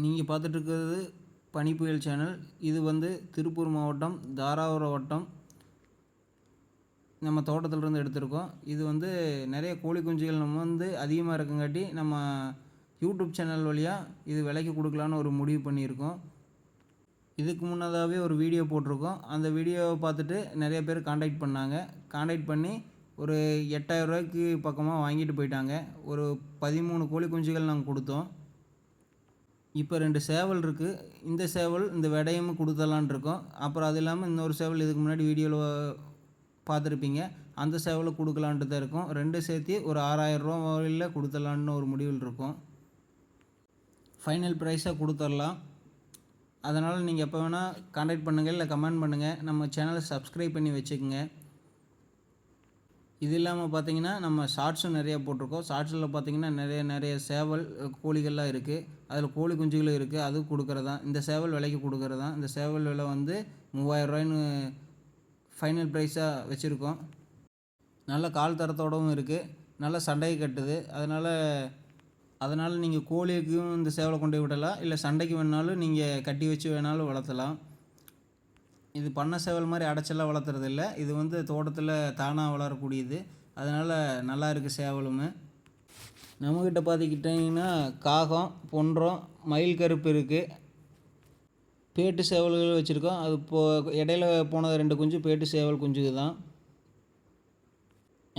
நீங்கள் பார்த்துட்ருக்கிறது பனிப்புயல் சேனல். இது வந்து திருப்பூர் மாவட்டம் தாராபுரம் வட்டம் நம்ம தோட்டத்திலிருந்து எடுத்திருக்கோம். இது வந்து நிறைய கோழி குஞ்சுகள் நம்ம வந்து அதிகமாக இருக்கங்காட்டி நம்ம யூடியூப் சேனல் வழியாக இது விலைக்கு கொடுக்கலான்னு ஒரு முடிவு பண்ணியிருக்கோம். இதுக்கு முன்னதாகவே ஒரு வீடியோ போட்டிருக்கோம். அந்த வீடியோவை பார்த்துட்டு நிறைய பேர் காண்டாக்ட் பண்ணாங்க. காண்டாக்ட் பண்ணி ஒரு 8000 ரூபாய்க்கு பக்கமாக வாங்கிட்டு போயிட்டாங்க. ஒரு 13 கோழி குஞ்சுகள் நாங்கள் கொடுத்தோம். இப்போ 2 சேவல் இருக்குது. இந்த சேவல் இந்த விடையும் கொடுத்துடலான் இருக்கோம். அப்புறம் அது இல்லாமல் இன்னொரு சேவல் இதுக்கு முன்னாடி வீடியோவில் பார்த்துருப்பீங்க. அந்த சேவலை கொடுக்கலான்ட்டு தான் இருக்கோம். 2 சேர்த்து ஒரு 6000 ரூபா வரையில் கொடுத்துடலான்னு ஒரு முடிவில் இருக்கோம். ஃபைனல் ப்ரைஸாக கொடுத்துடலாம். அதனால் நீங்கள் எப்போ வேணால் காண்டாக்ட் பண்ணுங்கள், இல்லை கமெண்ட் பண்ணுங்கள். நம்ம சேனலை சப்ஸ்கிரைப் பண்ணி வச்சுக்கோங்க. இது இல்லாமல் பார்த்தீங்கன்னா நம்ம ஷார்ட்ஸும் நிறையா போட்டிருக்கோம். ஷார்ட்ஸில் பார்த்தீங்கன்னா நிறைய சேவல் கோழிகள்லாம் இருக்குது. அதில் கோழி குஞ்சுகளும் இருக்குது. அதுவும் கொடுக்குறதான். இந்த சேவல் விலைக்கு கொடுக்குறதான். இந்த சேவல் விலை வந்து 3000 ரூபாய்ன்னு ஃபைனல் ப்ரைஸாக வச்சுருக்கோம். நல்ல கால் தரத்தோடவும் இருக்குது. நல்ல சண்டையை கட்டுது. அதனால் நீங்கள் கோழிக்கும் இந்த சேவலை கொண்டு விடலாம், இல்லை சண்டைக்கு வேணாலும் நீங்கள் கட்டி வச்சு வேணாலும் வளர்த்தலாம். இது பண்ணை சேவல் மாதிரி அடைச்செல்லாம் வளர்த்துறதில்ல. இது வந்து தோட்டத்தில் தானாக வளரக்கூடியது. அதனால் நல்லா இருக்குது சேவலுமே. நம்மக்கிட்ட பார்த்துக்கிட்டிங்கன்னா காகம், பொன்றம், மயில் கருப்பு இருக்குது. பேட்டு சேவல்கள் வச்சுருக்கோம். அது இடையில போனது 2 குஞ்சு பேட்டு சேவல் குஞ்சுக்கு தான்.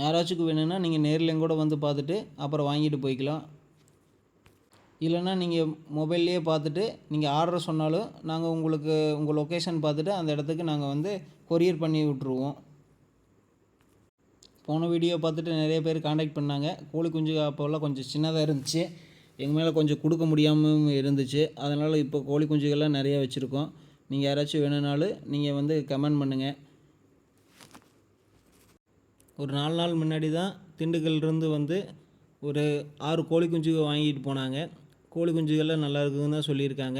யாராச்சும் வேணும்னா நீங்கள் நேர்லேயும் கூட வந்து பார்த்துட்டு அப்புறம் வாங்கிட்டு போய்க்கலாம். இல்லைன்னா நீங்கள் மொபைல்லையே பார்த்துட்டு நீங்கள் ஆர்டர் சொன்னாலும் நாங்கள் உங்களுக்கு உங்கள் லொக்கேஷன் பார்த்துட்டு அந்த இடத்துக்கு நாங்கள் வந்து கொரியர் பண்ணி விட்ருவோம். போன வீடியோ பார்த்துட்டு நிறைய பேர் காண்டாக்ட் பண்ணாங்க. கோழி குஞ்சு அப்போல்லாம் கொஞ்சம் சின்னதாக இருந்துச்சு. எங்கள் மேலே கொஞ்சம் கொடுக்க முடியாமல் இருந்துச்சு. அதனால் இப்போ கோழி குஞ்சுகள்லாம் நிறையா வச்சுருக்கோம். நீங்கள் யாராச்சும் வேணும்னாலும் நீங்கள் வந்து கமெண்ட் பண்ணுங்கள். ஒரு 4 நாள் முன்னாடி தான் திண்டுக்கல்லிருந்து வந்து ஒரு 6 கோழி குஞ்சுகள் வாங்கிட்டு போனாங்க. கோழி குஞ்சுகள்லாம் நல்லா இருக்குதுன்னு தான் சொல்லியிருக்காங்க.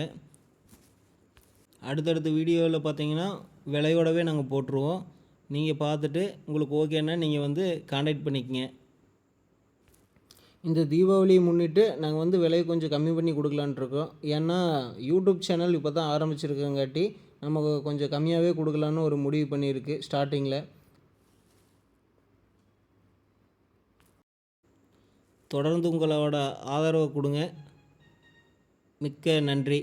அடுத்தடுத்த வீடியோவில் பார்த்தீங்கன்னா விலையோடவே நாங்கள் போட்டுருவோம். நீங்கள் பார்த்துட்டு உங்களுக்கு ஓகேன்னா நீங்கள் வந்து காண்டாக்ட் பண்ணிக்கங்க. இந்த தீபாவளியை முன்னிட்டு நாங்கள் வந்து விலையை கொஞ்சம் கம்மி பண்ணி கொடுக்கலான்ட்டு இருக்கோம். ஏன்னா யூடியூப் சேனல் இப்போ தான் ஆரம்பிச்சிருக்கங்காட்டி நமக்கு கொஞ்சம் கம்மியாகவே கொடுக்கலான்னு ஒரு முடிவு பண்ணியிருக்கு ஸ்டார்டிங்கில். தொடர்ந்து உங்களோட ஆதரவை கொடுங்க. மிக்க நன்றி.